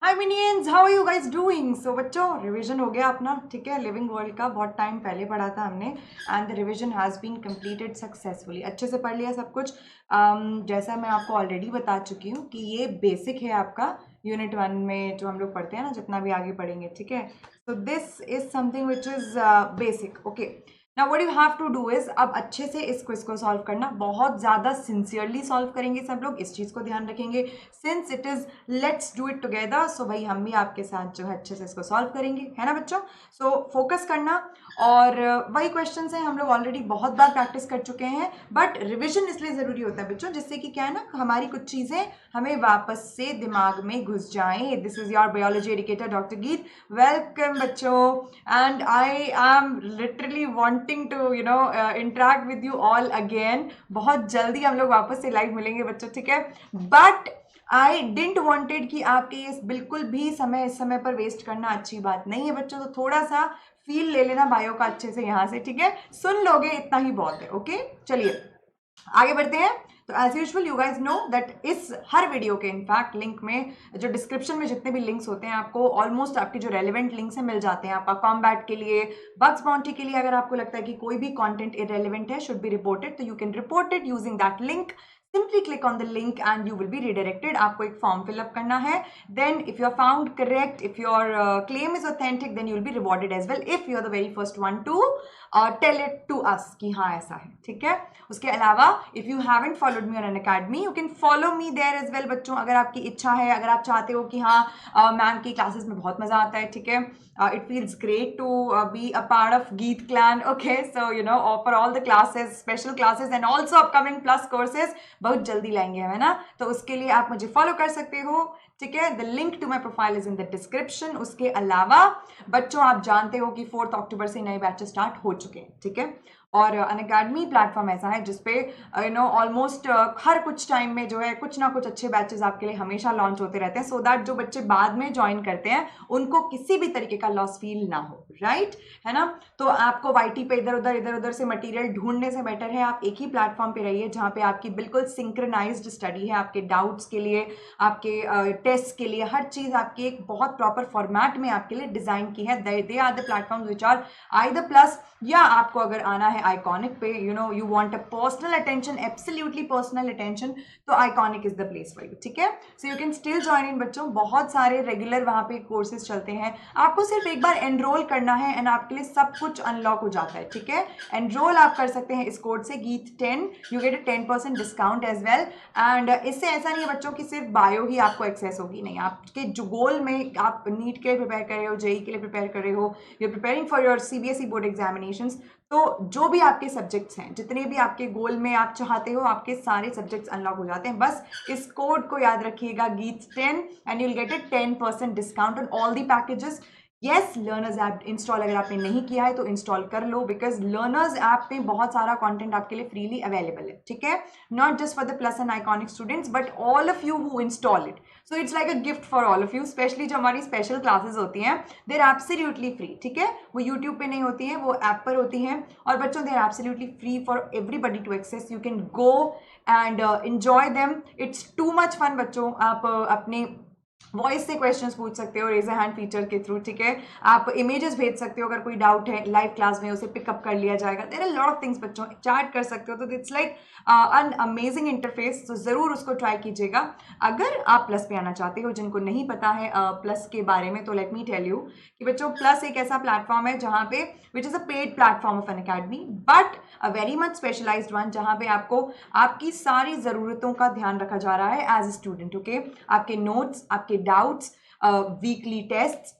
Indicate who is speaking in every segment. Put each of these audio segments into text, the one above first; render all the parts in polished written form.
Speaker 1: Hi minions, how are you guys doing? So बच्चों, revision हो गया अपना, ठीक है। लिविंग वर्ल्ड का बहुत टाइम पहले पढ़ा था हमने and the revision has been completed successfully. अच्छे से पढ़ लिया सब कुछ। जैसा मैं आपको ऑलरेडी बता चुकी हूँ कि ये बेसिक है आपका यूनिट 1 में जो हम लोग पढ़ते हैं ना, जितना भी आगे पढ़ेंगे, ठीक है। So this is something which is basic, okay. Now what you have to do is, अब अच्छे से इस क्विज को सॉल्व करना, बहुत ज़्यादा सिंसियरली सॉल्व करेंगे सब लोग, इस चीज़ को ध्यान रखेंगे। Since it is let's do it together, so भाई हम भी आपके साथ जो है अच्छे से इसको सॉल्व करेंगे, है ना बच्चों। सो फोकस करना। और वही क्वेश्चन है, हम लोग ऑलरेडी बहुत बार प्रैक्टिस कर चुके हैं, बट रिविजन इसलिए ज़रूरी होता है बच्चों, जिससे कि क्या है ना, हमारी कुछ चीज़ें हमें वापस से दिमाग में घुस जाएं। This is your biology educator doctor Geet. Welcome बच्चों, and I am literally wanting to interact with you all again. बहुत जल्दी हम लोग वापस से लाइव मिलेंगे बच्चों, ठीक है। बट आई डिंट वॉन्टेड कि आपके ये बिल्कुल भी समय इस समय पर वेस्ट करना अच्छी बात नहीं है बच्चों। तो थोड़ा सा फील ले लेना बायो का अच्छे से यहाँ से, ठीक है। सुन लोगे इतना ही बहुत है, ओके। चलिए आगे बढ़ते हैं। तो as usual you guys know that इस हर वीडियो के इनफैक्ट लिंक में, जो डिस्क्रिप्शन में जितने भी लिंक्स होते हैं, आपको ऑलमोस्ट आपके जो रेलिवेंट लिंक्स हैं मिल जाते हैं। आपका कॉम्बैट के लिए, बग्स बाउंटी के लिए, अगर आपको लगता है कि कोई भी कंटेंट इरेलीवेंट है, शुड बी रिपोर्टेड, तो you can report it using that link. Simply click on the link and you will be redirected. आपको एक फॉर्म फिलअप करना है. Then if you are found correct, if your claim is authentic, then you will be rewarded as well if you are the very first one to tell it to us कि हाँ ऐसा है, ठीक है। उसके अलावा if you haven't followed me on an academy, you can follow me there as well बच्चों। अगर आपकी इच्छा है, अगर आप चाहते हो कि हाँ मैम की क्लासेस में बहुत मजा आता है, ठीक है, it feels great to be a part of Geet clan, okay, so for all the classes, special classes and also upcoming plus courses बहुत जल्दी लाएंगे हम, है ना। तो उसके लिए आप मुझे फॉलो कर सकते हो, ठीक है। The link to my profile is in the description. उसके अलावा बच्चों, आप जानते हो कि 4 अक्टूबर से नए बैचेस स्टार्ट हो चुके हैं, ठीक है। और अनअकैडमी प्लेटफॉर्म ऐसा है जिसपे ऑलमोस्ट हर कुछ टाइम में जो है कुछ ना कुछ अच्छे बैचेस आपके लिए हमेशा लॉन्च होते रहते हैं, सो दैट जो बच्चे बाद में ज्वाइन करते हैं उनको किसी भी तरीके का लॉस फील ना हो, राइट, है ना। तो आपको वाईटी पे इधर उधर से मटेरियल ढूंढने से बेटर है आप एक ही प्लेटफॉर्म पे रहिए, जहाँ पे आपकी बिल्कुल सिंक्रोनाइज्ड स्टडी है। आपके डाउट्स के लिए, आपके टेस्ट के लिए, हर चीज आपकी एक बहुत प्रॉपर फॉर्मेट में आपके लिए डिजाइन की है। They are the platforms which are either plus, या आपको अगर आना है आइकॉनिक पे, you want a personal attention, absolutely personal attention, तो iconic is the place for you, ठीक है। So you can still join in बच्चों। बहुत सारे रेगुलर वहां पे कोर्सेज चलते हैं। आपको सिर्फ एक बार एनरोल करना है एंड आपके लिए सब कुछ अनलॉक हो जाता है, ठीक है। एनरोल आप कर सकते हैं इस कोड से GEET10, you get a 10% discount as well. And इससे ऐसा नहीं है बच्चों कि सिर्फ बायो ही आपको एक्सेस होगी, नहीं, आपके जो गोल में आप नीट के लिए प्रिपेयर कर रहे हो, जेई के लिए प्रिपेयर कर रहे हो, you preparing for your CBSE board examination, तो जो भी आपके सब्जेक्ट्स हैं, जितने भी आपके गोल में आप चाहते हो, आपके सारे सब्जेक्ट्स अनलॉक हो जाते हैं। बस इस कोड को याद रखिएगा, GEET10, and you will get a 10% discount on all the packages. Yes, learners app install अगर आपने नहीं किया है तो इंस्टॉल कर लो, बिकॉज लर्नर्स ऐप पे बहुत सारा कंटेंट आपके लिए फ्रीली अवेलेबल है, ठीक है। Not just for the plus and iconic students, but all of you who install it. So it's like a gift for all of you. Specially जो हमारी स्पेशल क्लासेस होती हैं, दे आर एब्सोल्युटली फ्री, ठीक है। वो यूट्यूब पे नहीं होती हैं, वो ऐप पर होती हैं। और बच्चों, they are absolutely free for everybody to access. You can go and enjoy them. It's too much fun बच्चों। आप अपने वॉइस से क्वेश्चंस पूछ सकते हो रेज अ हैंड फीचर के थ्रू, ठीक है। आप इमेजेस भेज सकते हो, अगर कोई डाउट है लाइव क्लास में उसे पिकअप कर लिया जाएगा। There are lot of things बच्चों। चैट कर सकते हो, तो it's like an amazing interface. तो जरूर उसको ट्राई कीजिएगा अगर आप प्लस पे आना चाहते हो। जिनको नहीं पता है प्लस के बारे में, तो लेट मी टेल यू कि बच्चों, प्लस एक ऐसा प्लेटफॉर्म है जहाँ पे, which is a paid platform of Unacademy, but a very much specialised one, जहाँ पे आपको आपकी सारी जरूरतों का ध्यान रखा जा रहा है एज ए स्टूडेंट, ओके। आपके नोट्स, आपके doubts, weekly test,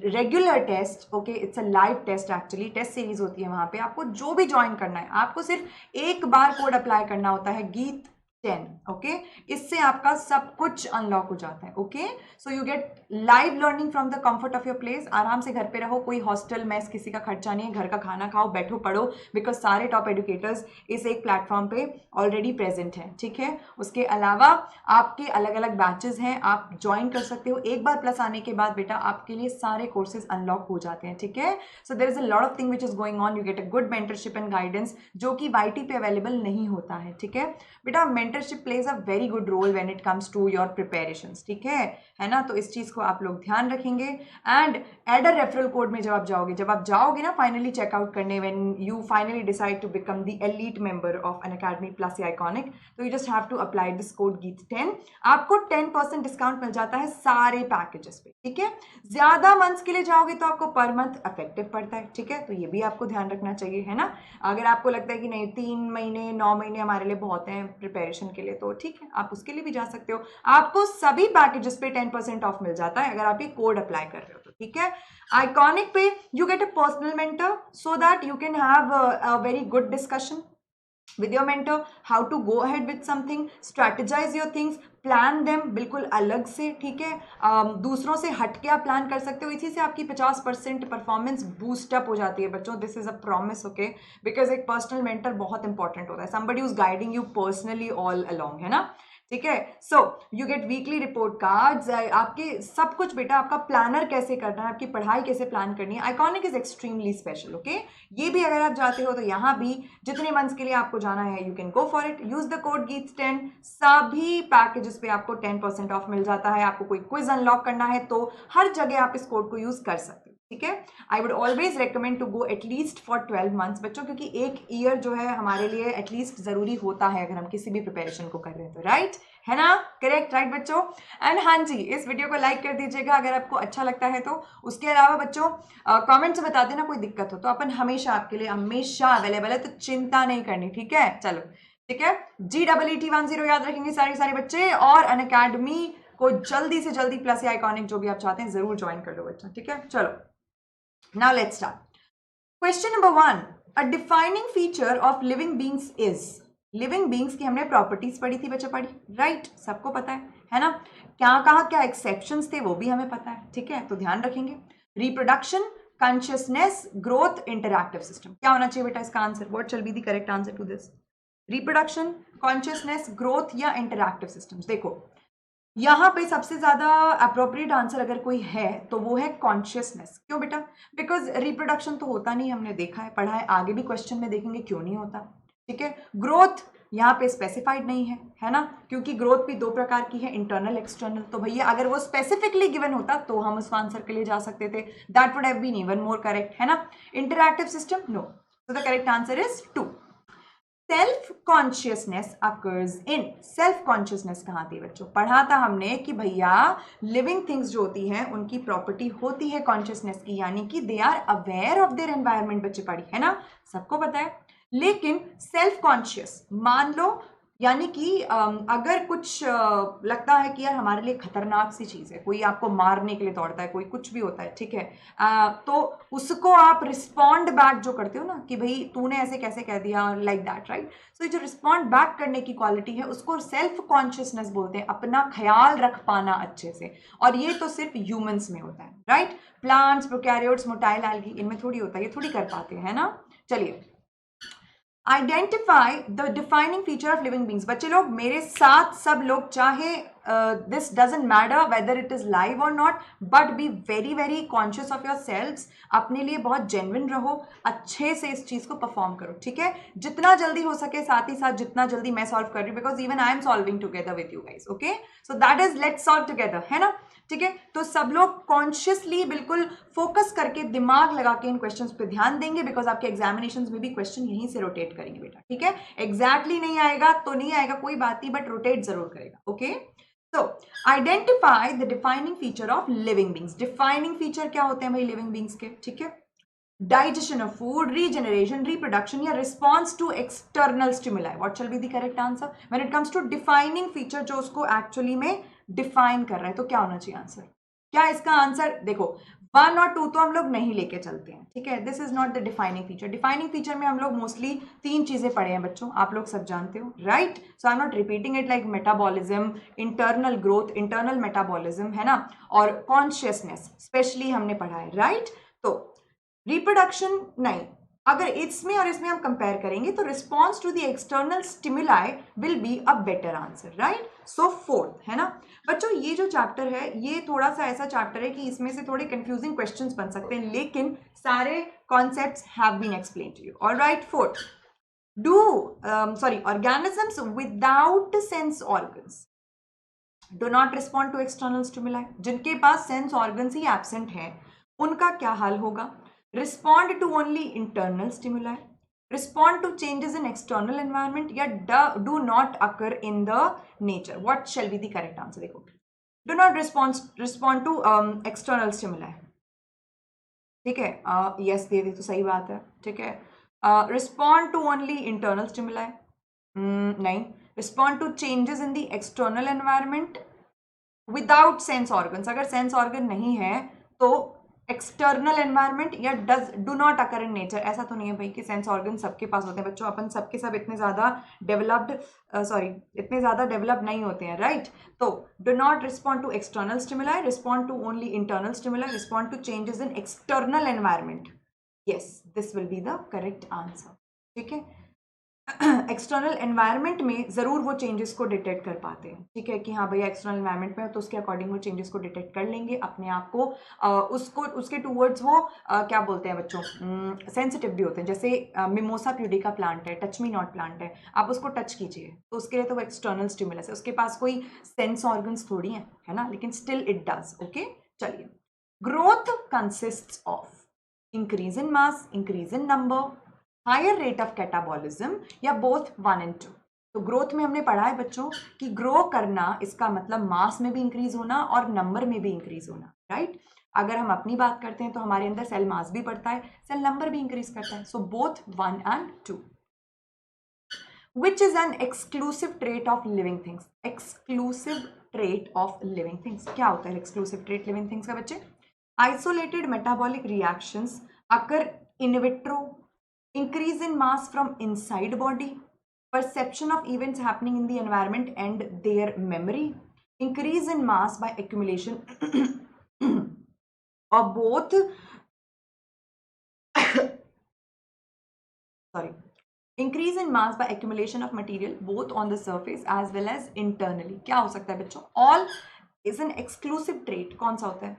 Speaker 1: regular test, okay, it's a live test, actually test series होती है वहां पे। आपको जो भी ज्वाइन करना है, आपको सिर्फ एक बार कोड अप्लाई करना होता है, GEET10, ओके। इससे आपका सब कुछ अनलॉक हो जाता है, okay. So you get live learning from the comfort of your place. आराम से घर पे रहो, कोई हॉस्टल मेस किसी का खर्चा नहीं है, घर का खाना खाओ, बैठो, पढ़ो, बिकॉज सारे टॉप एडुकेटर्स इस एक प्लेटफॉर्म पे ऑलरेडी प्रेजेंट हैं, ठीक है। उसके अलावा आपके अलग अलग बैचेस हैं, आप ज्वाइन कर सकते हो। एक बार प्लस आने के बाद बेटा आपके लिए सारे कोर्सेज अनलॉक हो जाते हैं, ठीक है। So there is a lot of thing which is going on. You get a good mentorship and guidance, जो कि वाईटी पे अवेलेबल नहीं होता है, ठीक है बेटा। Mentorship plays a very good role when it comes to your preparations, ठीक है ना। तो इस चीज़ को आप लोग ध्यान रखेंगे। And add a referral code में जब आप जाओगे ना फाइनली चेकआउट करने, when you finally decide to become the elite member of Unacademy plus या आइकॉनिक, तो you just have to apply this code GEETS10। आपको 10% डिस्काउंट मिल जाता है सारे पैकेजेस पे, ठीक है। ज्यादा मंथ्स के लिए जाओगे तो आपको पर मंथ इफेक्टिव पड़ता है, ठीक है। तो ये भी आपको ध्यान रखना चाहिए, है ना। अगर आपको लगता है कि नहीं 3 महीने 9 महीने हमारे लिए बहुत हैं प्रिपरेशन के लिए, तो ठीक है, आप उसके लिए भी जा सकते हो। आपको सभी पैकेजेस पे 10% ऑफ मिल जाता है अगर आप ये कोड अप्लाई कर रहे हो तो, ठीक है। आइकॉनिक पे you get a personal mentor so that you can have a very good discussion with your mentor, how to go ahead with something, strategize your things, plan them बिल्कुल अलग से, ठीक है। दूसरों से हट के आप प्लान कर सकते हो। इसी से आपकी 50% परफॉर्मेंस बूस्टअप हो जाती है बच्चों। This is a promise, okay, because एक पर्सनल मेंटर बहुत इंपॉर्टेंट होता है, somebody who is guiding you personally all along, है ना, ठीक है। So you get weekly report cards, आपके सब कुछ बेटा, आपका प्लानर कैसे करना है, आपकी पढ़ाई कैसे प्लान करनी है। Iconic is extremely special, okay. ये भी अगर आप जाते हो तो यहाँ भी जितने मंथ्स के लिए आपको जाना है you can go for it, use the code GEETS10। सभी पैकेजेस पे आपको 10% ऑफ मिल जाता है। आपको कोई क्विज अनलॉक करना है तो हर जगह आप इस कोड को यूज कर सकते हो, ठीक है। I would always recommend to go at least for 12 months बच्चों, क्योंकि एक ईयर जो है हमारे लिए एटलीस्ट जरूरी होता है अगर हम किसी भी प्रिपरेशन को कर रहे हैं तो, राइट, है ना, करेक्ट, राइट बच्चों। एंड हाँ जी, इस वीडियो को लाइक कर दीजिएगा अगर आपको अच्छा लगता है तो। उसके अलावा बच्चों कमेंट से बता देना कोई दिक्कत हो तो, अपन हमेशा आपके लिए हमेशा अवेलेबल है, तो चिंता नहीं करनी, ठीक है। चलो ठीक है, GEET10 याद रखेंगे सारे बच्चे, और अनअकैडमी को जल्दी से जल्दी प्लस या आइकॉनिक जो भी आप चाहते हैं जरूर ज्वाइन कर लो बच्चा, ठीक है। चलो now let's start. Question number 1, a defining feature of living beings is. Living beings की हमने प्रॉपर्टीज पढ़ी थी बच्चे, पढ़ी, राइट, सबको पता है ना। क्या कहा, क्या एक्सेप्शंस थे वो भी हमें पता है, ठीक है, तो ध्यान रखेंगे। Reproduction, consciousness, growth, interactive system. क्या होना चाहिए बेटा इसका answer? What shall be the correct answer to this? Reproduction, consciousness, growth या इंटरैक्टिव सिस्टम्स। देखो यहाँ पे सबसे ज्यादा अप्रोप्रिएट आंसर अगर कोई है तो वो है कॉन्शियसनेस। क्यों बेटा? बिकॉज रिप्रोडक्शन तो होता नहीं, हमने देखा है, पढ़ा है, आगे भी क्वेश्चन में देखेंगे क्यों नहीं होता, ठीक है। ग्रोथ यहाँ पे स्पेसिफाइड नहीं है ना, क्योंकि ग्रोथ भी 2 प्रकार की है, इंटरनल एक्सटर्नल। तो भैया अगर वो स्पेसिफिकली गिवन होता तो हम उस आंसर के लिए जा सकते थे, that would have been even more correct, है ना। Interactive system, no, so the correct answer is 2। Self consciousness occurs in. Self consciousness कहाँ थी बच्चों? पढ़ा था हमने कि भैया लिविंग थिंग्स जो होती हैं उनकी प्रॉपर्टी होती है कॉन्शियसनेस की, यानी कि they are aware of their environment, बच्चे पढ़ी है ना, सबको पता है। लेकिन सेल्फ कॉन्शियस मान लो, यानी कि अगर कुछ लगता है कि यार हमारे लिए खतरनाक सी चीज है, कोई आपको मारने के लिए दौड़ता है, कोई कुछ भी होता है, ठीक है, तो उसको आप रिस्पॉन्ड बैक जो करते हो ना कि भाई तूने ऐसे कैसे कह दिया, लाइक दैट, राइट। सो जो रिस्पॉन्ड बैक करने की क्वालिटी है उसको सेल्फ कॉन्शियसनेस बोलते हैं, अपना ख्याल रख पाना अच्छे से। और ये तो सिर्फ ह्यूमंस में होता है, right. Plants, prokaryotes, motile algae, इनमें थोड़ी होता है, ये थोड़ी कर पाते हैं, है ना। चलिए, identify the defining feature of living beings. बच्चे लोग मेरे साथ सब लोग, चाहे this doesn't matter whether it is live और not, but be very very conscious of yourselves. अपने लिए बहुत जेन्युइन रहो, अच्छे से इस चीज को परफॉर्म करो, ठीक है, जितना जल्दी हो सके, साथ ही साथ जितना जल्दी मैं सॉल्व कर रही हूँ, because even I am solving together with you guys, okay, so that is let's solve together, है ना, ठीक है। तो सब लोग कॉन्शियसली बिल्कुल फोकस करके दिमाग लगा के इन क्वेश्चंस पे ध्यान देंगे, बिकॉज आपके एग्जामिनेशंस में भी क्वेश्चन यहीं से रोटेट करेंगे बेटा, ठीक है। एग्जैक्टली नहीं आएगा तो नहीं आएगा, कोई बात नहीं, बट रोटेट जरूर करेगा, okay. So, identify the defining feature of living beings. Defining feature क्या होते हैं भाई लिविंग बींग्स के, ठीक है। Digestion of food, regeneration, reproduction या response to external stimuli. What shall be the correct answer when it comes to defining feature, जो उसको एक्चुअली में डिफाइन कर रहा है, तो क्या होना चाहिए आंसर? क्या इसका आंसर? देखो 1 और 2 तो हम लोग नहीं लेके चलते हैं, ठीक है, this is not the defining feature. Defining feature में हम लोग मोस्टली 3 चीजें पढ़े हैं बच्चों, आप लोग सब जानते हो, right. So I am not repeating it, like metabolism, internal growth, internal metabolism, है ना, और कॉन्शियसनेस स्पेशली हमने पढ़ा है, राइट। तो रिप्रोडक्शन नहीं, अगर इसमें और इसमें हम कंपेयर करेंगे तो response to the external stimuli will be a better answer, right. So 4th, है ना बच्चों। ये जो चैप्टर है ये थोड़ा सा ऐसा चैप्टर है कि इसमें से थोड़े कंफ्यूजिंग क्वेश्चंस बन सकते हैं, लेकिन सारे concepts have been explain to you, alright. 4th, organisms without sense organs do not respond to external stimuli. जिनके पास सेंस ऑर्गन्स ही एब्सेंट है उनका क्या हाल होगा? Respond to only internal stimuli, respond to changes in external environment, या do not occur in the nature. What shall be the correct answer? देखो, do not respond to external stimuli. ठीक है, यस दे दे तो सही बात है. ठीक है, respond to only internal stimuli, नहीं. Respond to changes in the external environment without sense organs, अगर सेंस ऑर्गन नहीं है तो एक्सटर्नल एनवायरमेंट या do not occur in nature. ऐसा तो नहीं है भाई कि सेंस ऑर्गन सबके पास होते हैं बच्चों. अपन सबके सब इतने ज़्यादा डेवलप्ड नहीं होते हैं, राइट? तो do not respond to external stimuli, respond to only internal stimuli, respond to changes in external environment. Yes, this will be the correct answer. ठीक है, एक्सटर्नल एनवायरनमेंट में ज़रूर वो चेंजेस को डिटेक्ट कर पाते हैं. ठीक है, कि हाँ भैया एक्सटर्नल एनवायरनमेंट में तो उसके अकॉर्डिंग वो चेंजेस को डिटेक्ट कर लेंगे अपने आप को. उसको उसके टूवर्ड्स वो क्या बोलते हैं बच्चों, सेंसिटिव भी होते हैं. जैसे मिमोसा प्यूडिका प्लांट है, टच मी नॉट प्लांट है, आप उसको टच कीजिए तो उसके लिए तो वो एक्सटर्नल स्टिमुलस है, उसके पास कोई सेंस ऑर्गन्स थोड़ी हैं, है ना, लेकिन स्टिल इट डज. ओके, चलिए. Growth consists of increase in mass, increase in number, higher rate of catabolism, या बोथ 1 and 2. तो ग्रोथ में हमने पढ़ा है बच्चों कि ग्रो करना इसका मतलब मास में भी इंक्रीज होना और नंबर में भी इंक्रीज होना, राइट? अगर हम अपनी बात करते हैं तो हमारे अंदर सेल मास भी बढ़ता है, सेल नंबर भी इंक्रीज करता है. So both 1 and 2. Which is an exclusive trait of living things? Exclusive trait of living things क्या होता है? एक्सक्लूसिव ट्रेट लिविंग थिंग्स का बच्चे, isolated metabolic reactions occur in vitro, increase in mass from inside body, perception of events happening in the environment and their memory, increase in mass by accumulation or both. Sorry, increase in mass by accumulation of material both on the surface as well as internally. क्या हो सकता है बच्चों? all is an exclusive trait. कौन सा होता है?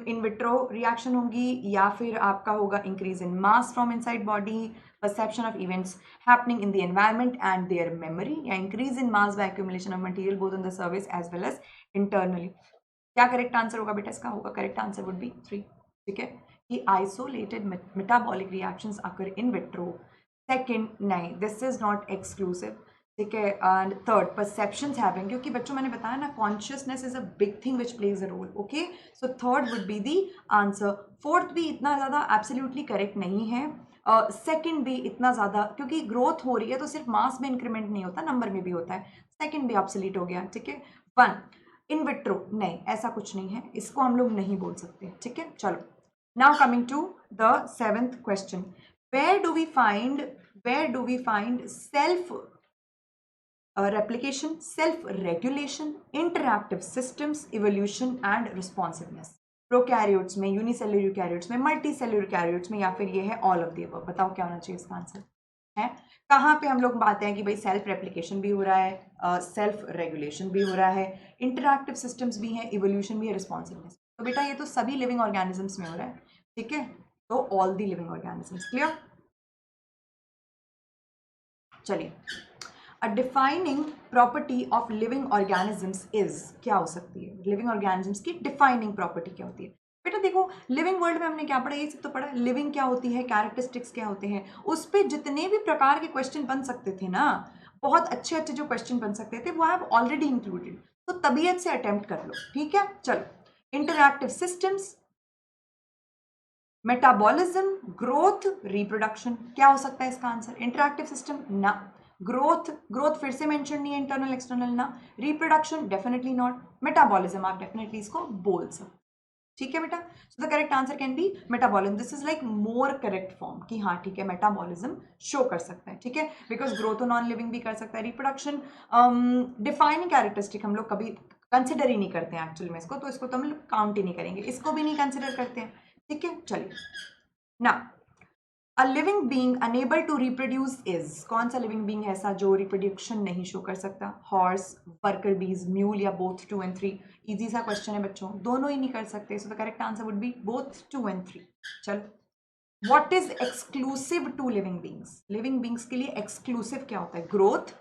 Speaker 1: In vitro reaction होगी, या फिर आपका होगा increase in mass from inside body, perception of events happening in the environment and their memory, या increase in mass by accumulation of material both on the surface as well as internally. क्या correct answer होगा बेटा इसका? होगा correct answer would B 3. ठीक है, कि isolated metabolic reactions occur in vitro. Second, नहीं, दिस इज नॉट एक्सक्लूसिव. ठीक है, एंड थर्ड, परसेप्शंस हैविंग, क्योंकि बच्चों मैंने बताया ना consciousness is a big thing which plays a role. Okay, so third would be the answer. Fourth भी इतना ज़्यादा एब्सोल्युटली करेक्ट नहीं है. सेकंड भी इतना ज़्यादा, क्योंकि ग्रोथ हो रही है तो सिर्फ मास में इंक्रीमेंट नहीं होता, नंबर में भी होता है. सेकंड भी ऑब्सोलीट हो गया. ठीक है, 1 इन विट्रो, नहीं ऐसा कुछ नहीं है, इसको हम लोग नहीं बोल सकते. ठीक है, चलो. Now coming to the 7th question. Where do we find self replication, self-regulation, interactive systems, evolution and responsiveness. Prokaryotes में, यूनिसेलुलर यूकैरियोट्स में, मल्टीसेलुलर यूकैरियोट्स में, या फिर ये है ऑल ऑफ द अबव. बताओ क्या होना चाहिए इसका आंसर? है कहाँ पे हम लोग बात हैं कि भाई सेल्फ रेप्लिकेशन भी हो रहा है, सेल्फ रेगुलेशन भी हो रहा है, इंटरैक्टिव सिस्टम्स भी हैं, इवोल्यूशन भी है, रिस्पॉन्सिवनेस. तो बेटा ये तो सभी लिविंग ऑर्गेनिजम्स में हो रहा है. ठीक है, तो all the living organisms. Clear? चलिए, a defining property of living organisms is, क्या हो सकती है? लिविंग ऑर्गेनिजम्स की डिफाइनिंग प्रॉपर्टी क्या होती है? बेटा देखो, लिविंग वर्ल्ड में हमने क्या पढ़ा? ये सब तो पढ़ा. लिविंग क्या होती है, कैरेक्टरिस्टिक्स क्या होते हैं, उस पर जितने भी प्रकार के क्वेश्चन बन सकते थे ना, बहुत अच्छे अच्छे जो क्वेश्चन बन सकते थे वो हैव ऑलरेडी इंक्लूडेड. तो तबीयत से अटेम्प्ट कर लो. ठीक है, चलो. Interactive systems, metabolism, growth, reproduction. क्या हो सकता है इसका आंसर? इंटरैक्टिव सिस्टम ना, ग्रोथ फिर से मेंशन नहीं है, इंटरनल एक्सटर्नल ना, रिप्रोडक्शन डेफिनेटली नॉट, मेटाबॉलिज्म आप डेफिनेटली इसको बोल सकते. ठीक है बेटा, सो the correct answer can be metabolism. This is like more correct form कि हाँ ठीक है मेटाबॉलिज्म शो कर सकता है. ठीक है, बिकॉज ग्रोथ तो नॉन लिविंग भी कर सकता है. रिप्रोडक्शन डिफाइनिंग कैरेक्टरिस्टिक हम लोग कभी कंसिडर ही नहीं करते हैं एक्चुअल में इसको, तो इसको तो हम लोग काउंट ही नहीं करेंगे, इसको भी नहीं कंसिडर करते हैं. ठीक है, चलिए. ना, a living being enable to reproduce is, कौन सा लिविंग बीइंग ऐसा जो रिप्रोडक्शन नहीं शो कर सकता? हॉर्स, वर्कर बीज, म्यूल, या बोथ 2 and 3? इजी सा क्वेश्चन है बच्चों, दोनों ही नहीं कर सकते. So the correct answer would be both 2 and 3. चलो. What is exclusive to living beings? Living beings के लिए एक्सक्लूसिव क्या होता है? ग्रोथ,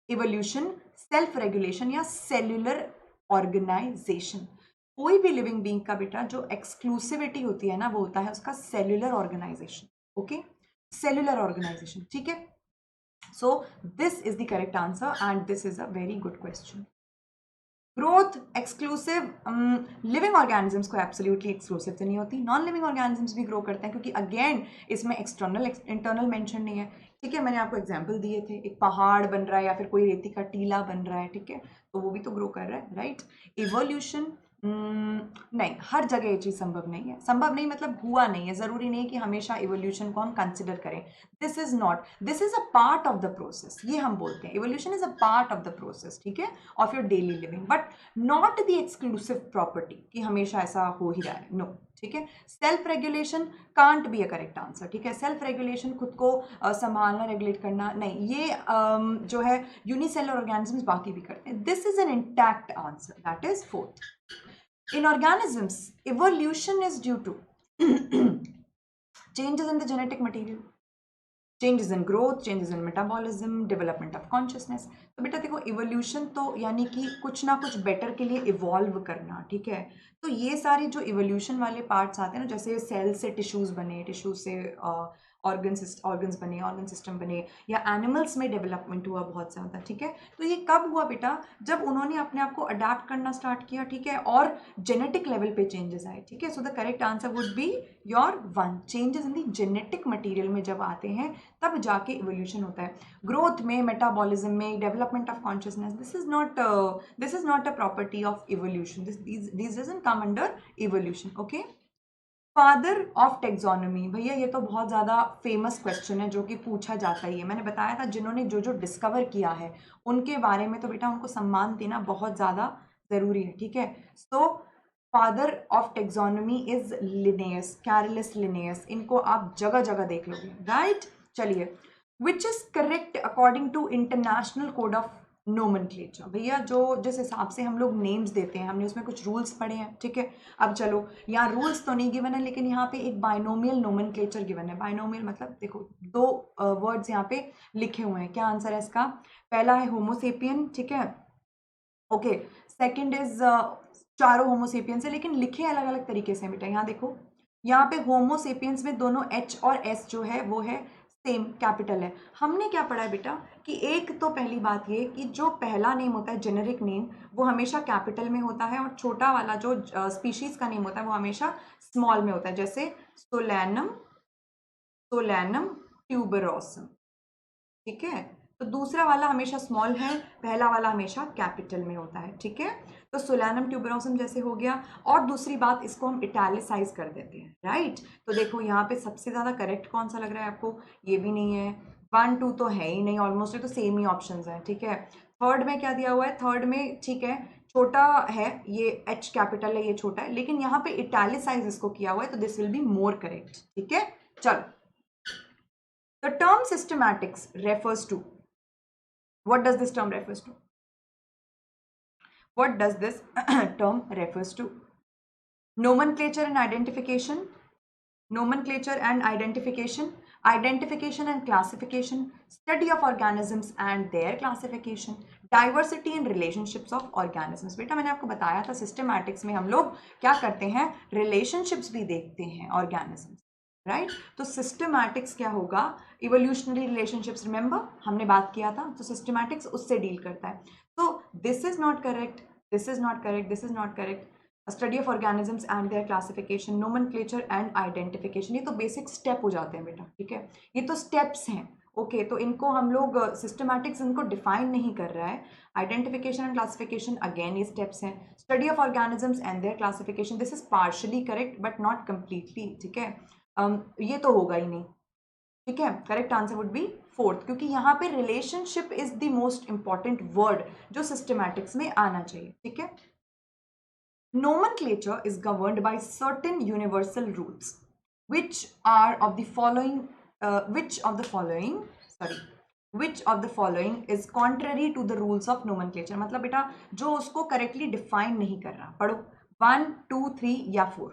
Speaker 1: इवोल्यूशन, सेल्फ रेगुलेशन या सेल्यूलर ऑर्गेनाइजेशन। कोई भी लिविंग बींग का बेटा जो एक्सक्लूसिविटी होती है ना, वो होता है उसका cellular organisation. Okay, cellular organisation, ठीक है। So this is the correct answer and this is a very good question. Growth exclusive, living organisms को एब्सोल्युटली एक्सक्लूसिव तो नहीं होती, नॉन लिविंग ऑर्गेनिजम्स भी ग्रो करते हैं, क्योंकि अगेन इसमें एक्सटर्नल इंटरनल मेंशन नहीं है, ठीक है। मैंने आपको एग्जांपल दिए थे, एक पहाड़ बन रहा है या फिर कोई रेती का टीला बन रहा है, ठीक है, तो वो भी तो ग्रो कर रहा है, राइट। इवोल्यूशन, नहीं, हर जगह ये चीज़ संभव नहीं है। संभव नहीं मतलब हुआ नहीं है, ज़रूरी नहीं कि हमेशा इवोल्यूशन को हम कंसिडर करें। This is not, this is a part of the process, ये हम बोलते हैं evolution is a part of the process, ठीक है, of your daily living, but not the exclusive property कि हमेशा ऐसा हो ही रहा है, नो, ठीक है। Self regulation can't be a correct answer, ठीक है। सेल्फ रेगुलेशन, खुद को संभालना, रेगुलेट करना, नहीं, ये जो है यूनिसेलुलर ऑर्गेनिजम्स बाकी भी करते हैं। This is an intact answer, that is fourth. In organisms, evolution is due to changes in the genetic material, changes in growth, changes in metabolism, development of consciousness। तो बेटा देखो, इवोल्यूशन तो यानी कि कुछ ना कुछ बेटर के लिए इवॉल्व करना, ठीक है। तो ये सारी जो इवोल्यूशन वाले पार्ट्स आते हैं ना, जैसे सेल से टिश्यूज बने, टिश्यूज से ऑर्गन्स बने, ऑर्गन सिस्टम बने, या एनिमल्स में डेवलपमेंट हुआ बहुत ज़्यादा, ठीक है। तो ये कब हुआ बेटा? जब उन्होंने अपने आप को अडाप्ट करना स्टार्ट किया, ठीक है, और जेनेटिक लेवल पे चेंजेस आए, ठीक है। So the correct answer would be your one, changes in the genetic material में जब आते हैं तब जाके इवोल्यूशन होता है। ग्रोथ में, मेटाबॉलिज्म में, development of consciousness, this is not a property of evolution, this doesn't come under evolution, okay. Father of taxonomy, भैया ये तो बहुत ज़्यादा फेमस क्वेश्चन है जो कि पूछा जाता ही है। मैंने बताया था जिन्होंने जो जो डिस्कवर किया है उनके बारे में तो बेटा उनको सम्मान देना बहुत ज़्यादा ज़रूरी है, ठीक है। So father of taxonomy is Linnaeus, Carolus Linnaeus, इनको आप जगह जगह देख लोगे, राइट। चलिए, which is correct according to international code of nomenclature. भैया जो जिस हिसाब से हम लोग नेम्स देते हैं, हमने उसमें कुछ रूल्स पढ़े हैं, ठीक है। अब चलो, यहाँ रूल्स तो नहीं गिवन है, लेकिन यहाँ पे एक बाइनोमियल नोमेनक्लेचर गिवन है। बाइनोमियल मतलब देखो, दो वर्ड्स यहाँ पे लिखे हुए हैं, क्या आंसर है इसका? पहला है होमोसेपियन, ठीक है, ओके। सेकंड इज, चारों होमोसेपियंस है लेकिन लिखे अलग अलग तरीके से बेटा। यहाँ देखो, यहाँ पे होमोसेपियंस में दोनों एच और एस जो है वो है सेम, कैपिटल है। हमने क्या पढ़ा है बेटा कि एक तो पहली बात ये कि जो पहला नेम होता है जेनेरिक नेम, वो हमेशा कैपिटल में होता है, और छोटा वाला जो स्पीशीज का नेम होता है वो हमेशा स्मॉल में होता है, जैसे सोलैनम, सोलैनम ट्यूबरोसम, ठीक है। तो दूसरा वाला हमेशा स्मॉल है, पहला वाला हमेशा कैपिटल में होता है, ठीक है। तो सोलैनम ट्यूबरोसम जैसे हो गया। और दूसरी बात, इसको हम इटैलिसाइज कर देते हैं, राइट। तो देखो यहाँ पे सबसे ज्यादा करेक्ट कौन सा लग रहा है आपको? ये भी नहीं है, 1 2 तो है ही नहीं, ऑलमोस्ट ये तो सेम ही ऑप्शन है, ठीक है। थर्ड में क्या दिया हुआ है? थर्ड में ठीक है, छोटा है, ये एच कैपिटल है, ये छोटा है, लेकिन यहाँ पे इटैलिसाइज इसको किया हुआ है, तो this will be more correct, ठीक है। चलो, the term systematics refers to, what does this term refers to? What does this term refers to? Nomenclature and identification, nomenclature and identification, identification and classification, study of organisms and their classification, diversity in relationships of organisms। बेटा मैंने आपको बताया था systematics में हम लोग क्या करते हैं, रिलेशनशिप्स भी देखते हैं ऑर्गेनिजम्स, राइट। तो सिस्टमैटिक्स क्या होगा? इवोल्यूशनरी रिलेशनशिप्स, रिमेंबर हमने बात किया था, तो सिस्टमैटिक्स उससे डील करता है। तो this is not correct, this is not correct, this is not correct. Study of organisms and there classification, nomenclature and identification, ये तो बेसिक स्टेप हो जाते हैं बेटा, ठीक है, ये तो स्टेप्स हैं, ओके। तो इनको हम लोग सिस्टमैटिक्स इनको डिफाइन नहीं कर रहा है। आइडेंटिफिकेशन एंड क्लासिफिकेशन अगेन ये स्टेप्स हैं। Study of organisms and there classification, this is partially correct but not completely, ठीक है। ये तो होगा ही नहीं, ठीक है। Correct answer would B fourth, क्योंकि यहाँ पे relationship is the most important word जो सिस्टमैटिक्स में आना चाहिए, ठीक है। Nomenclature is governed by certain universal rules, which are of the following, which of the following, sorry, which of the following is contrary to the rules of nomenclature। मतलब बेटा जो उसको करेक्टली डिफाइन नहीं कर रहा, पढ़ो 1 2 3 या 4।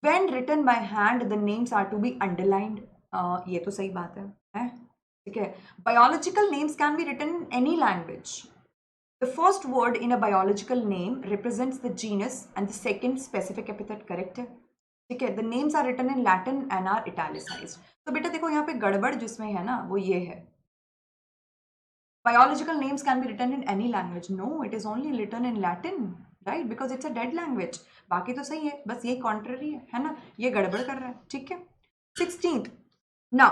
Speaker 1: When written by hand, the names are to be underlined. ये तो सही बात है? ठीक है. Biological names can be written in any language. The first word in a biological name represents the genus and the second specific epithet. Correct है? ठीक है. The names are written in Latin and are italicized. तो बेटा देखो यहाँ पे गड़बड़ जिसमें है ना वो ये है. Biological names can be written in any language. No, it is only written in Latin, right? Because it's a dead language. बाकी तो सही है, बस यही contrary है ना? ये गड़बड़ कर रहा है, ठीक है? 16th. Now,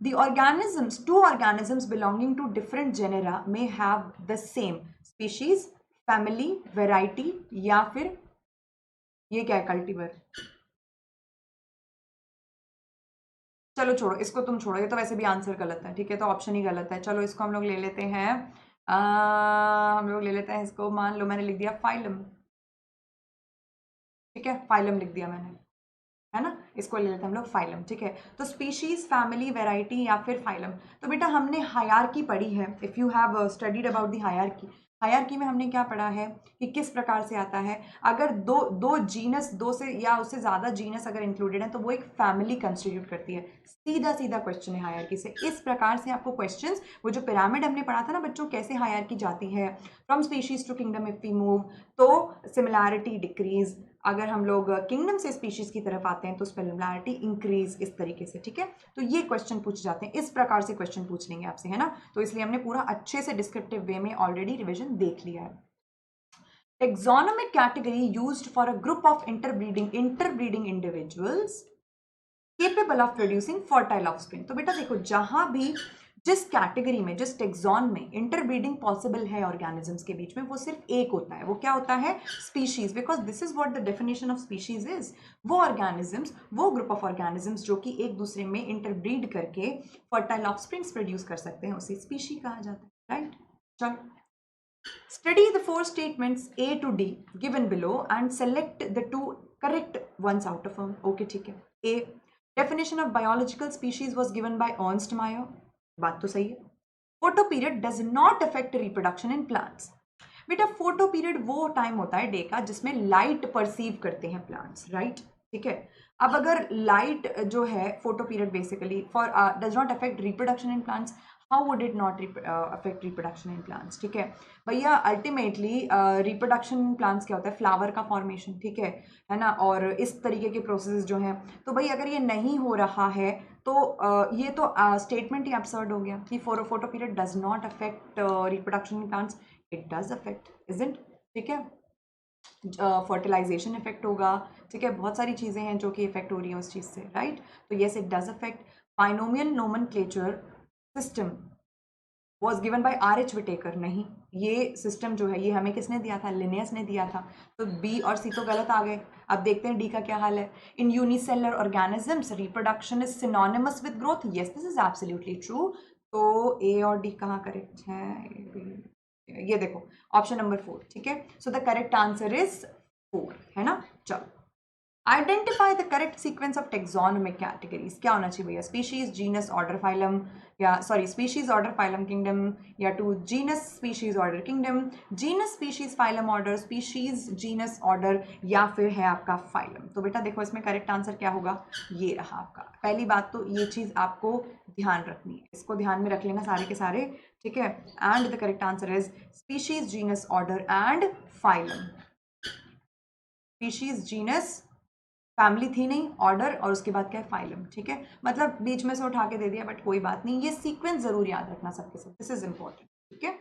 Speaker 1: the organisms, two organisms belonging to different genera may have the same species, family, variety या फिर ये क्या है cultivar? चलो छोड़ो इसको, तुम छोड़ो, ये तो वैसे भी आंसर गलत है, ठीक है? तो ऑप्शन ही गलत है. चलो इसको हम लोग ले लेते हैं, हम लोग ले लेते हैं इसको. मान लो मैंने लिख दिया फाइलम, ठीक है? फाइलम लिख दिया मैंने, है ना? इसको ले लेते हैं हम लोग फाइलम, ठीक है? तो स्पीशीज, फैमिली, वैरायटी या फिर फाइलम. तो बेटा हमने हायरार्की पढ़ी है. If you have studied about the hierarchy, hierarchy में हमने क्या पढ़ा है कि किस प्रकार से आता है. अगर दो जीनस, दो से या उससे ज़्यादा जीनस अगर इंक्लूडेड है तो वो एक फैमिली कंस्टिट्यूट करती है. सीधा सीधा क्वेश्चन है हायरार्की से. इस प्रकार से आपको क्वेश्चंस, वो जो पिरामिड हमने पढ़ा था ना बच्चों, कैसे हायरार्की जाती है from species to kingdom if we move, तो सिमिलैरिटी डिक्रीज. अगर हम लोग किंगडम से स्पीशीज की तरफ आते हैं तो सिमिलैरिटी इंक्रीज, इस तरीके से, ठीक है? तो ये क्वेश्चन पूछ जाते हैं, इस प्रकार से क्वेश्चन पूछ लेंगे आपसे, है ना? तो इसलिए हमने पूरा अच्छे से डिस्क्रिप्टिव वे में ऑलरेडी रिविजन देख लिया है. Taxonomic category used for a group of interbreeding individuals capable of producing fertile offspring. तो बेटा देखो, जहां भी जिस कैटेगरी में, जिस टेक्सॉन में इंटरब्रीडिंग पॉसिबल है ऑर्गेनिजम्स के बीच में, वो सिर्फ एक होता है. वो क्या होता है? Species. Because this is what the definition of species is. वो ऑर्गेनिजम्स, वो ग्रुप ऑफ ऑर्गेनिजम्स जो कि एक दूसरे में इंटरब्रीड करके फर्टाइल ऑफस्प्रिंग्स प्रोड्यूस कर सकते हैं, उसे स्पीशी कहा जाता है, राइट? चलो, study the four statements A to D given below and select the two correct ones out of them. Okay, ठीक है. A, definition of biological species was given by Ernst Mayr. बात तो सही है. Photo period does not affect reproduction in plants. बेटा photo period वो time होता है डे का जिसमें लाइट परसीव करते हैं प्लांट्स, राइट? ठीक है. अब अगर लाइट जो है photo period basically for does not affect reproduction in plants, how would it not affect reproduction in plants? ठीक है भैया, अल्टीमेटली रिप्रोडक्शन इन प्लांट्स क्या होता है? फ्लावर का फॉर्मेशन, ठीक है ना? और इस तरीके के प्रोसेस जो हैं, तो भाई अगर ये नहीं हो रहा है तो ये तो स्टेटमेंट ही एब्सर्ड हो गया कि photo period does not affect reproduction in plants. It does affect, isn't? ठीक है. फर्टिलाइजेशन इफेक्ट होगा, ठीक है? बहुत सारी चीज़ें हैं जो कि इफेक्ट हो रही हैं उस चीज़ से, राइट? तो yes, it does affect. Binomial nomenclature system was given by R.H. Whittaker. नहीं, ये सिस्टम जो है ये हमें किसने दिया था? लिनियस ने दिया था. तो बी और सी तो गलत आ गए. अब देखते हैं डी का क्या हाल है. In unicellular organisms reproduction is synonymous with growth. Yes, this is absolutely true. तो ए और डी कहाँ करेक्ट है? ये देखो, ऑप्शन नंबर 4, ठीक है? So the correct answer is 4, है ना? चलो, identify the correct sequence of taxonomic categories. क्या होना चाहिए भैया? स्पीशीज, जीनस, ऑर्डर, फाइलम, या sorry species, order, phylum, kingdom, या two genus, species, order, kingdom, genus, species, phylum, order, species, genus, order, या फिर है आपका फाइलम. तो बेटा देखो, इसमें करेक्ट आंसर क्या होगा? ये रहा आपका. पहली बात तो ये चीज़ आपको ध्यान रखनी है, इसको ध्यान में रख लेना सारे के सारे, ठीक है? And the correct answer is species, genus, order and phylum. Species, genus, family थी नहीं, ऑर्डर, और उसके बाद क्या है? फाइलम, ठीक है? मतलब बीच में से उठा के दे दिया, बट कोई बात नहीं, ये सीक्वेंस जरूर याद रखना सबके साथ, दिस इज इंपॉर्टेंट, ठीक है?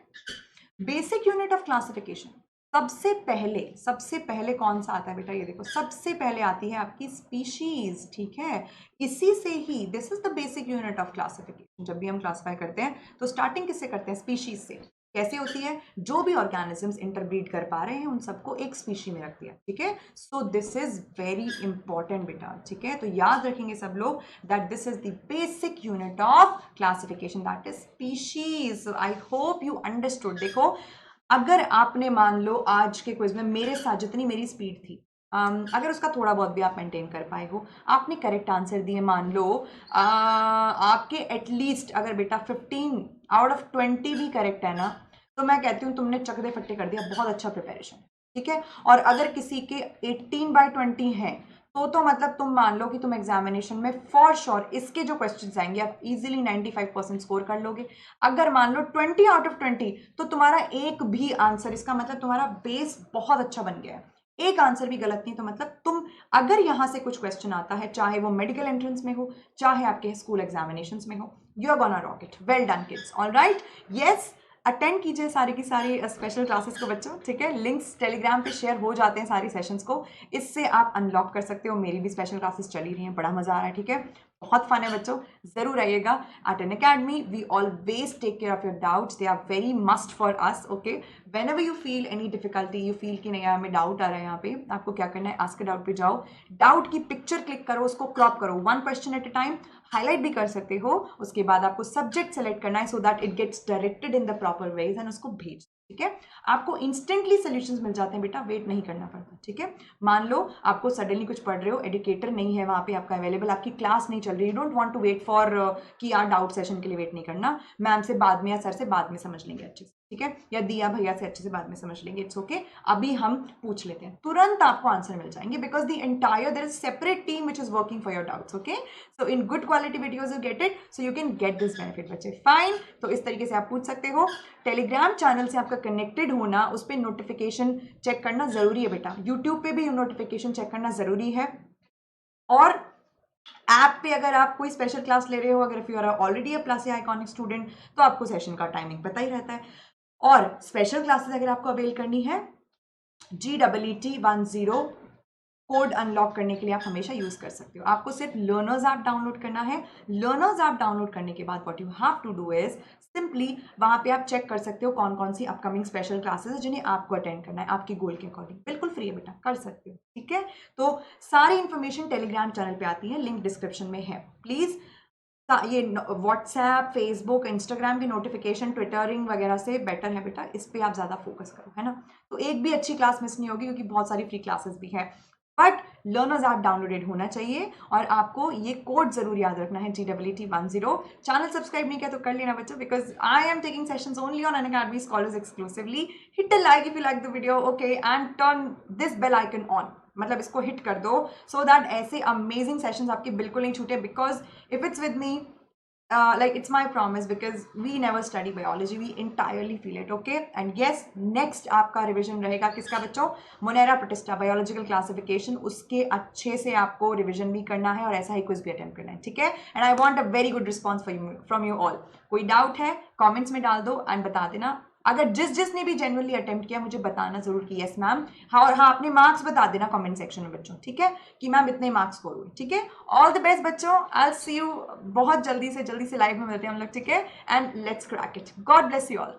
Speaker 1: Basic unit of classification. सबसे पहले कौन सा आता है बेटा? ये देखो, सबसे पहले आती है आपकी स्पीशीज, ठीक है? इसी से ही, this is the basic unit of classification. जब भी हम क्लासिफाई करते हैं तो स्टार्टिंग किससे करते हैं? स्पीशीज से. कैसे होती है? जो भी ऑर्गेनिजम्स इंटरब्रीड कर पा रहे हैं उन सबको एक स्पीशी में रख दिया, ठीक है? So this is very important बेटा, ठीक है? तो याद रखेंगे सब लोग that this is the basic unit of classification, that is species. I hope you understood. देखो, अगर आपने मान लो आज के क्विज में मेरे साथ जितनी मेरी स्पीड थी, अगर उसका थोड़ा बहुत भी आप मेंटेन कर पाए हो, आपने करेक्ट आंसर दिए, मान लो आपके एटलीस्ट अगर बेटा 15 आउट ऑफ 20 भी करेक्ट है ना, तो मैं कहती हूँ तुमने चकदे फट्टे कर दिया. बहुत अच्छा प्रिपरेशन, ठीक है। और अगर किसी के 18/20 हैं तो मतलब तुम मान लो कि तुम एग्जामिनेशन में फॉर श्योर इसके जो क्वेश्चंस आएंगे आप इजीली 95% स्कोर कर लोगे। अगर मान लो 20/20 तो तुम्हारा एक भी आंसर, इसका मतलब तुम्हारा बेस बहुत अच्छा बन गया है। एक आंसर भी गलत नहीं तो मतलब तुम, अगर यहां से कुछ क्वेश्चन आता है, चाहे वो मेडिकल एंट्रेंस में हो, चाहे आपके स्कूल एग्जामिनेशन में हो, you are gonna rock it. Well done kids, all right, yes. Attend कीजिए सारी की सारी स्पेशल क्लासेस को बच्चों, ठीक है। लिंक्स टेलीग्राम पे शेयर हो जाते हैं सारी सेशंस को, इससे आप अनलॉक कर सकते हो। मेरी भी स्पेशल क्लासेस चली रही हैं, बड़ा मजा आ रहा है, ठीक है। बहुत फन है बच्चों, जरूर आइएगा। At Unacademy we always take care of your doubts, they are very must for us, okay. Whenever you feel any difficulty, you feel कि नहीं यार हमें डाउट आ रहा है यहाँ पे, आपको क्या करना है, आस्क डाउट पे जाओ, डाउट की पिक्चर क्लिक करो, उसको क्रॉप करो, 1 question at a time, highlight भी कर सकते हो। उसके बाद आपको सब्जेक्ट सेलेक्ट करना है so that it gets directed in the proper ways and उसको भेज, ठीक है। आपको इंस्टेंटली सॉल्यूशंस मिल जाते हैं बेटा, वेट नहीं करना पड़ता, ठीक है। मान लो आपको सडनली कुछ पढ़ रहे हो, एजुकेटर नहीं है वहां पे आपका अवेलेबल, आपकी क्लास नहीं चल रही, you don't want to wait for कि यार डाउट सेशन के लिए वेट नहीं करना, मैम से बाद में या सर से बाद में समझ लेंगे अच्छे से, ठीक है, या दिया भैया से अच्छे से बाद में समझ लेंगे, इट्स ओके। अभी हम पूछ लेते हैं, तुरंत आपको आंसर मिल जाएंगे because the entire there is separate team which is working for your doubts, okay. So in good quality videos you get it, so you can get this benefit बच्चे, फाइन। तो इस तरीके से आप पूछ सकते हो। टेलीग्राम चैनल से आपका कनेक्टेड होना, उस पर नोटिफिकेशन चेक करना जरूरी है बेटा, यूट्यूब पे भी नोटिफिकेशन चेक करना जरूरी है। और ऐप पे अगर आप कोई स्पेशल क्लास ले रहे हो, अगर if you are already a plus या आइकॉनिक स्टूडेंट, तो आपको सेशन का टाइमिंग पता ही रहता है। और स्पेशल क्लासेस अगर आपको अवेल करनी है, GEET10 कोड अनलॉक करने के लिए आप हमेशा यूज कर सकते हो। आपको सिर्फ लर्नर्स ऐप डाउनलोड करना है। लर्नर्स ऐप डाउनलोड करने के बाद what you have to do is simply वहां पे आप चेक कर सकते हो कौन कौन सी अपकमिंग स्पेशल क्लासेस है जिन्हें आपको अटेंड करना है, आपकी गोल के अकॉर्डिंग, बिल्कुल फ्री है बेटा, कर सकते हो, ठीक है। तो सारी इंफॉर्मेशन टेलीग्राम चैनल पे आती है, लिंक डिस्क्रिप्शन में है। प्लीज ये व्हाट्सएप, फेसबुक, इंस्टाग्राम की नोटिफिकेशन, ट्विटरिंग वगैरह से बेटर है बेटा, इस पे आप ज्यादा फोकस करो, है ना। तो एक भी अच्छी क्लास मिस नहीं होगी क्योंकि बहुत सारी फ्री क्लासेस भी है, बट लर्नर्स ऐप डाउनलोडेड होना चाहिए और आपको ये कोड जरूर याद रखना है, GEET10। चैनल सब्सक्राइब नहीं किया तो कर लेना बच्चों, because I am taking sessions only on Unacademy scholars exclusively. Hit a like if you like the video, okay, and turn this bell icon on, मतलब इसको हिट कर दो सो दैट ऐसे अमेजिंग सेशंस आपके बिल्कुल नहीं छूटे, because if it's with me, like it's my promise, because we never study biology, we entirely feel it, okay. And yes, next आपका रिवीजन रहेगा किसका बच्चों, मोनेरा प्रोटिस्टा बायोलॉजिकल क्लासिफिकेशन, उसके अच्छे से आपको रिवीजन भी करना है और ऐसा ही क्विज भी अटेम्प्ट करना है, ठीक है। And I want a very good response from you all. कोई डाउट है कमेंट्स में डाल दो एंड बता देना। अगर जिसने भी जेन्युइनली अटेम्प्ट किया मुझे बताना जरूर कि यस मैम, हाँ, और हाँ अपने मार्क्स बता देना कमेंट सेक्शन में बच्चों, ठीक है, कि मैम इतने मार्क्स स्कोर हुए, ठीक है। ऑल द बेस्ट बच्चों, आई सी यू बहुत जल्दी से लाइव में मिलते हैं हम लोग, ठीक है। And let's crack it, God bless you all.